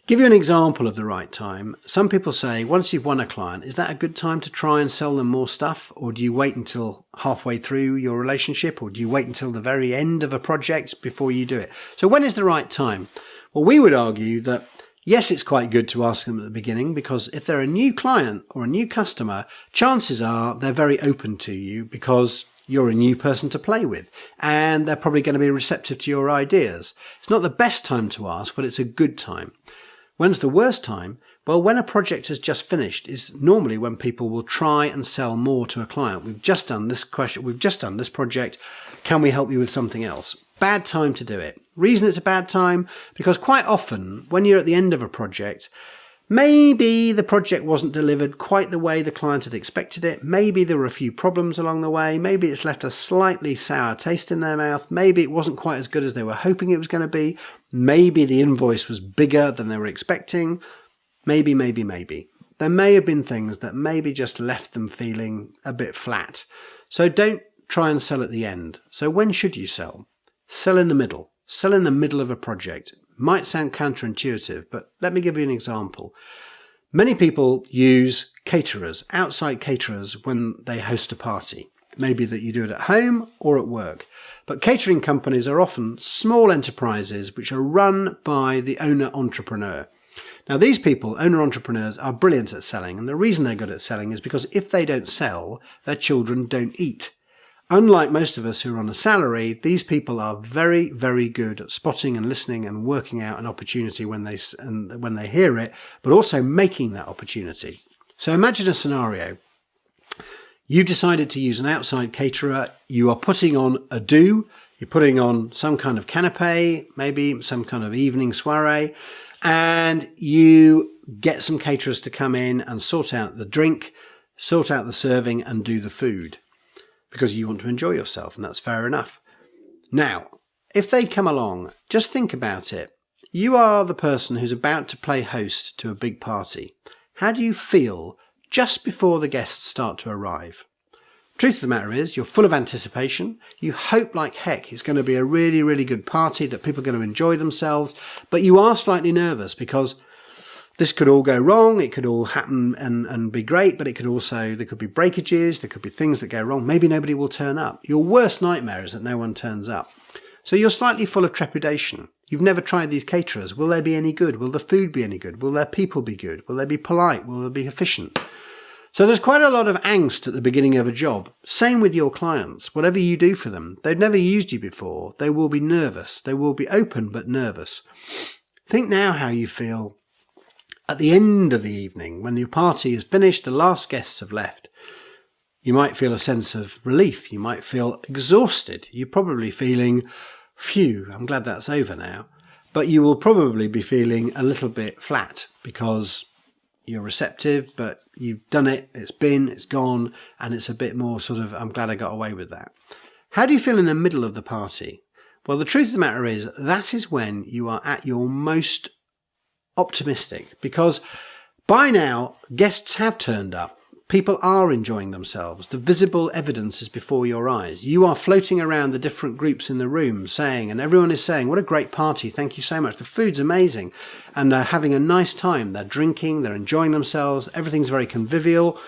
Give you an example of the right time. Some people say, once you've won a client, is that a good time to try and sell them more stuff? Or do you wait until halfway through your relationship? Or do you wait until the very end of a project before you do it? So when is the right time? Well, we would argue that, yes, it's quite good to ask them at the beginning, because if they're a new client or a new customer, chances are they're very open to you because you're a new person to play with, and they're probably going to be receptive to your ideas. It's not the best time to ask, but it's a good time. When's the worst time? Well, when a project has just finished is normally when people will try and sell more to a client. We've just done this project. Can we help you with something else? Bad time to do it. Reason it's a bad time, because quite often when you're at the end of a project, maybe the project wasn't delivered quite the way the client had expected it. Maybe there were a few problems along the way. Maybe it's left a slightly sour taste in their mouth. Maybe it wasn't quite as good as they were hoping it was going to be. Maybe the invoice was bigger than they were expecting. Maybe. There may have been things that maybe just left them feeling a bit flat. So don't try and sell at the end. So when should you sell? Sell in the middle. Sell in the middle of a project. Might sound counterintuitive, but let me give you an example. Many people use caterers, outside caterers, when they host a party. Maybe that you do it at home or at work. But catering companies are often small enterprises which are run by the owner-entrepreneur. Now these people, owner-entrepreneurs, are brilliant at selling, and the reason they're good at selling is because if they don't sell, their children don't eat. Unlike most of us who are on a salary, these people are very, very good at spotting and listening and working out an opportunity when they hear it, but also making that opportunity. So imagine a scenario. You decided to use an outside caterer. You are putting on a do. You're putting on some kind of canapé, maybe some kind of evening soiree, and you get some caterers to come in and sort out the drink, sort out the serving, and do the food because you want to enjoy yourself, and that's fair enough. Now, if they come along, just think about it. You are the person who's about to play host to a big party. How do you feel just before the guests start to arrive? Truth of the matter is, you're full of anticipation. You hope like heck it's going to be a really, really good party, that people are going to enjoy themselves, but you are slightly nervous because this could all go wrong. It could all happen and be great, but it could also, there could be breakages, there could be things that go wrong. Maybe nobody will turn up. Your worst nightmare is that no one turns up. So you're slightly full of trepidation. You've never tried these caterers. Will they be any good? Will the food be any good? Will their people be good? Will they be polite? Will they be efficient? So there's quite a lot of angst at the beginning of a job. Same with your clients. Whatever you do for them, they've never used you before. They will be nervous. They will be open but nervous. Think now how you feel at the end of the evening when your party is finished, the last guests have left. You might feel a sense of relief. You might feel exhausted. You're probably feeling, phew, I'm glad that's over now. But you will probably be feeling a little bit flat because you're receptive, but you've done it, it's gone, and it's a bit more sort of, I'm glad I got away with that. How do you feel in the middle of the party? Well, the truth of the matter is, that is when you are at your most optimistic, because by now, guests have turned up. People are enjoying themselves. The visible evidence is before your eyes. You are floating around the different groups in the room saying, and everyone is saying, what a great party. Thank you so much. The food's amazing. And they're having a nice time. They're drinking. They're enjoying themselves. Everything's very convivial.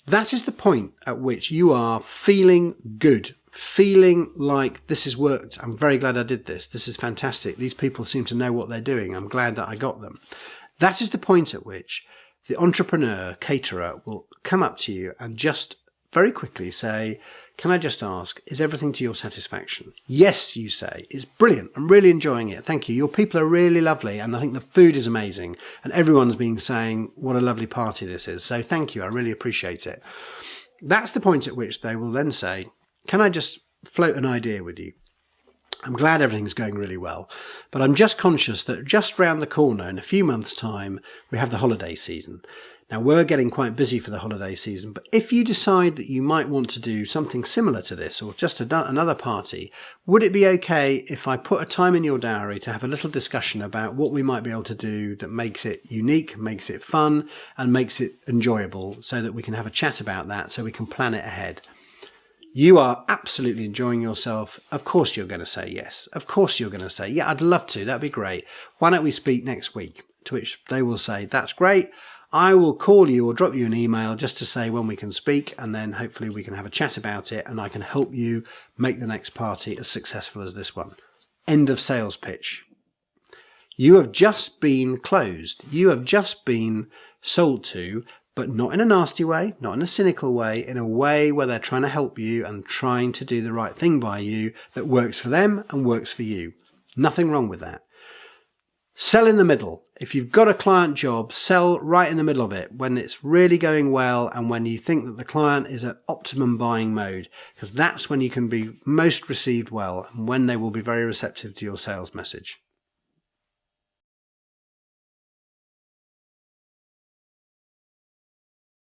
That is the point at which you are feeling good, feeling like this has worked. I'm very glad I did this. This is fantastic. These people seem to know what they're doing. I'm glad that I got them. That is the point at which the entrepreneur, caterer, will come up to you and just very quickly say, can I just ask, is everything to your satisfaction? Yes, you say. It's brilliant. I'm really enjoying it. Thank you. Your people are really lovely, and I think the food is amazing. And everyone's been saying what a lovely party this is. So thank you. I really appreciate it. That's the point at which they will then say, can I just float an idea with you? I'm glad everything's going really well, but I'm just conscious that just round the corner in a few months' time, we have the holiday season. Now, we're getting quite busy for the holiday season, but if you decide that you might want to do something similar to this or just another party, would it be okay if I put a time in your diary to have a little discussion about what we might be able to do that makes it unique, makes it fun, and makes it enjoyable so that we can have a chat about that so we can plan it ahead? You are absolutely enjoying yourself. Of course you're going to say yes. Of course you're going to say, yeah, I'd love to. That'd be great. Why don't we speak next week? To which they will say, that's great. I will call you or drop you an email just to say when we can speak, and then hopefully we can have a chat about it and I can help you make the next party as successful as this one. End of sales pitch. You have just been closed. You have just been sold to, but not in a nasty way, not in a cynical way, in a way where they're trying to help you and trying to do the right thing by you that works for them and works for you. Nothing wrong with that. Sell in the middle. If you've got a client job, sell right in the middle of it when it's really going well and when you think that the client is at optimum buying mode, because that's when you can be most received well and when they will be very receptive to your sales message.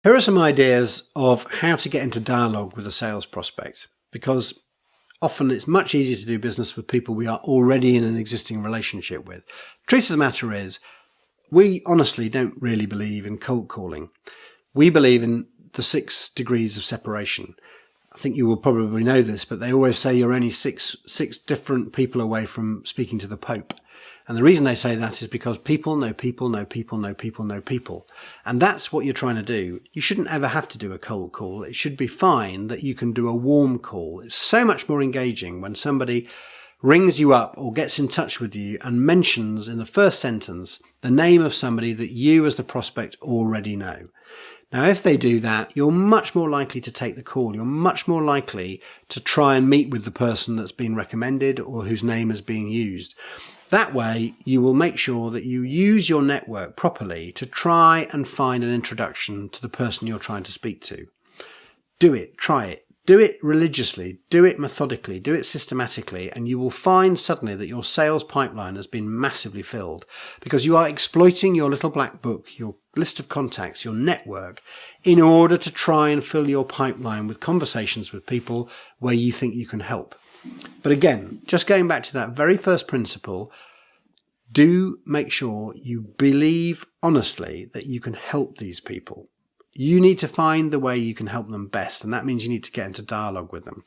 Here are some ideas of how to get into dialogue with a sales prospect, because often it's much easier to do business with people we are already in an existing relationship with. Truth of the matter is, we honestly don't really believe in cold calling. We believe in the 6 degrees of separation. I think you will probably know this, but they always say you're only six different people away from speaking to the Pope. And the reason they say that is because people know people know people know people know people. And that's what you're trying to do. You shouldn't ever have to do a cold call. It should be fine that you can do a warm call. It's so much more engaging when somebody rings you up or gets in touch with you and mentions in the first sentence the name of somebody that you as the prospect already know. Now, if they do that, you're much more likely to take the call. You're much more likely to try and meet with the person that's been recommended or whose name is being used. That way, you will make sure that you use your network properly to try and find an introduction to the person you're trying to speak to. Do it. Try it. Do it religiously. Do it methodically. Do it systematically. And you will find suddenly that your sales pipeline has been massively filled because you are exploiting your little black book, your list of contacts, your network, in order to try and fill your pipeline with conversations with people where you think you can help. But again, just going back to that very first principle, do make sure you believe honestly that you can help these people. You need to find the way you can help them best, and that means you need to get into dialogue with them.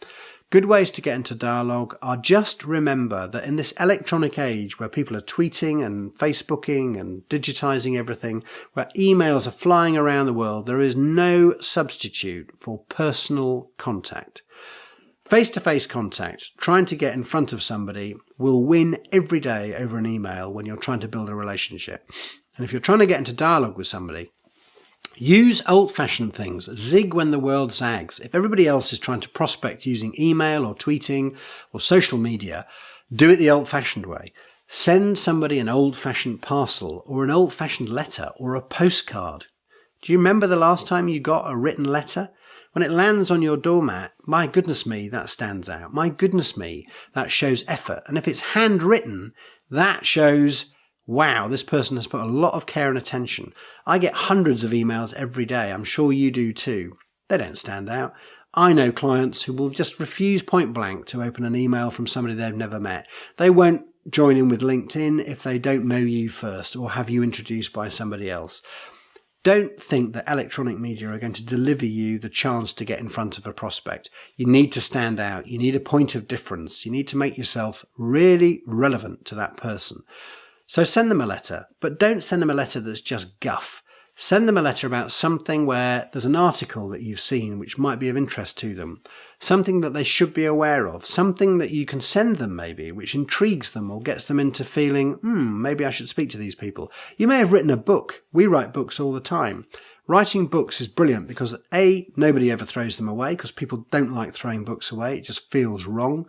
Good ways to get into dialogue are just remember that in this electronic age where people are tweeting and Facebooking and digitizing everything, where emails are flying around the world, there is no substitute for personal contact. Face-to-face contact, trying to get in front of somebody, will win every day over an email when you're trying to build a relationship. And if you're trying to get into dialogue with somebody, use old-fashioned things. Zig when the world zags. If everybody else is trying to prospect using email or tweeting or social media, do it the old-fashioned way. Send somebody an old-fashioned parcel or an old-fashioned letter or a postcard. Do you remember the last time you got a written letter? When it lands on your doormat, my goodness me, that stands out. My goodness me, that shows effort. And if it's handwritten, that shows, wow, this person has put a lot of care and attention. I get hundreds of emails every day. I'm sure you do too. They don't stand out. I know clients who will just refuse point blank to open an email from somebody they've never met. They won't join in with LinkedIn if they don't know you first or have you introduced by somebody else. Don't think that electronic media are going to deliver you the chance to get in front of a prospect. You need to stand out. You need a point of difference. You need to make yourself really relevant to that person. So send them a letter, but don't send them a letter that's just guff. Send them a letter about something where there's an article that you've seen which might be of interest to them, something that they should be aware of, something that you can send them maybe which intrigues them or gets them into feeling, maybe I should speak to these people. You may have written a book. We write books all the time. Writing books is brilliant because A, nobody ever throws them away because people don't like throwing books away. It just feels wrong.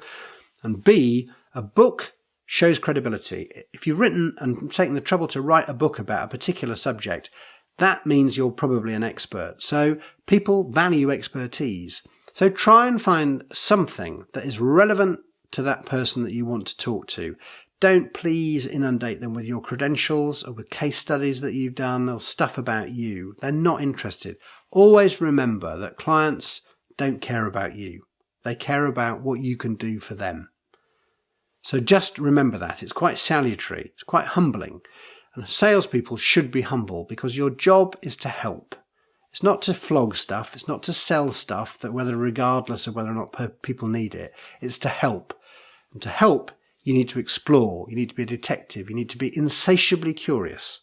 And B, a book shows credibility. If you've written and taken the trouble to write a book about a particular subject, that means you're probably an expert. So people value expertise. So try and find something that is relevant to that person that you want to talk to. Don't please inundate them with your credentials or with case studies that you've done or stuff about you. They're not interested. Always remember that clients don't care about you. They care about what you can do for them. So just remember that. It's quite salutary. It's quite humbling. And salespeople should be humble because your job is to help. It's not to flog stuff. It's not to sell stuff that regardless of whether or not people need it. It's to help. And to help, you need to explore. You need to be a detective. You need to be insatiably curious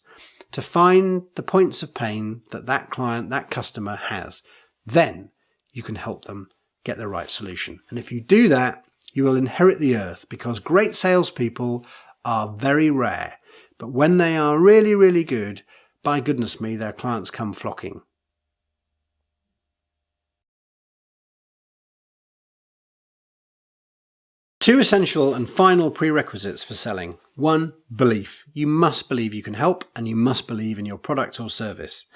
to find the points of pain that that client, that customer has. Then you can help them get the right solution. And if you do that, you will inherit the earth because great salespeople are very rare. But when they are really, really good, by goodness me, their clients come flocking. Two essential and final prerequisites for selling. 1, belief. You must believe you can help and you must believe in your product or service.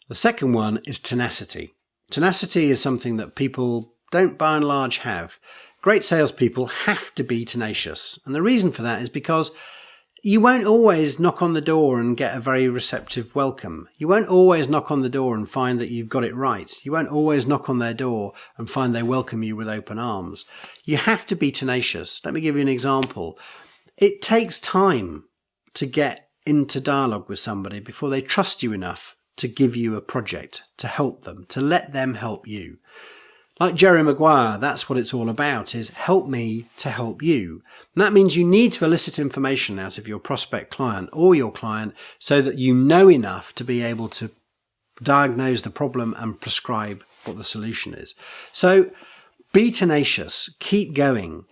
The second one is tenacity. Tenacity is something that people don't by and large have. Great salespeople have to be tenacious. And the reason for that is because you won't always knock on the door and get a very receptive welcome. You won't always knock on the door and find that you've got it right. You won't always knock on their door and find they welcome you with open arms. You have to be tenacious. Let me give you an example. It takes time to get into dialogue with somebody before they trust you enough to give you a project, to help them, to let them help you. Like Jerry Maguire, that's what it's all about, is help me to help you. And that means you need to elicit information out of your prospect client or your client so that you know enough to be able to diagnose the problem and prescribe what the solution is. So be tenacious, keep going.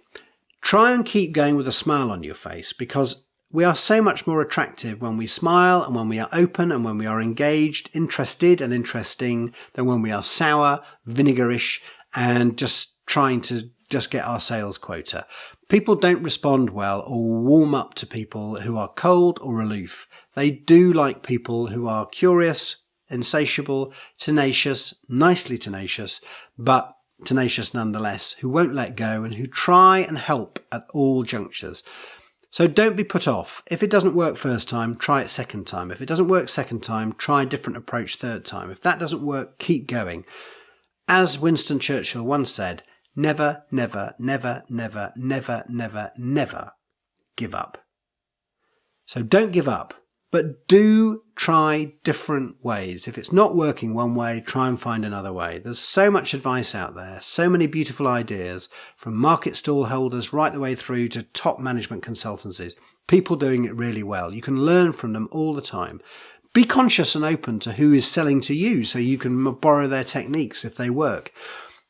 Try and keep going with a smile on your face, because we are so much more attractive when we smile and when we are open and when we are engaged, interested and interesting than when we are sour, vinegarish and just trying to just get our sales quota. People don't respond well or warm up to people who are cold or aloof. They do like people who are curious, insatiable, tenacious, nicely tenacious, but tenacious nonetheless, who won't let go and who try and help at all junctures. So don't be put off. If it doesn't work first time, try it second time. If it doesn't work second time, try a different approach third time. If that doesn't work, keep going. As Winston Churchill once said, never, never, never, never, never, never, never give up. So don't give up, but do try different ways. If it's not working one way, try and find another way. There's so much advice out there, so many beautiful ideas, from market stall holders right the way through to top management consultancies. People doing it really well. You can learn from them all the time. Be conscious and open to who is selling to you so you can borrow their techniques if they work.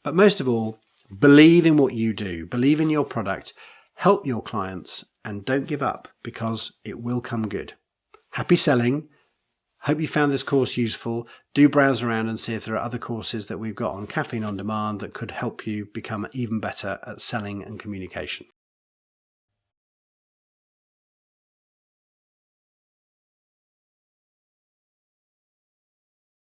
But most of all, believe in what you do. Believe in your product. Help your clients and don't give up, because it will come good. Happy selling. Hope you found this course useful. Do browse around and see if there are other courses that we've got on Caffeine on Demand that could help you become even better at selling and communication.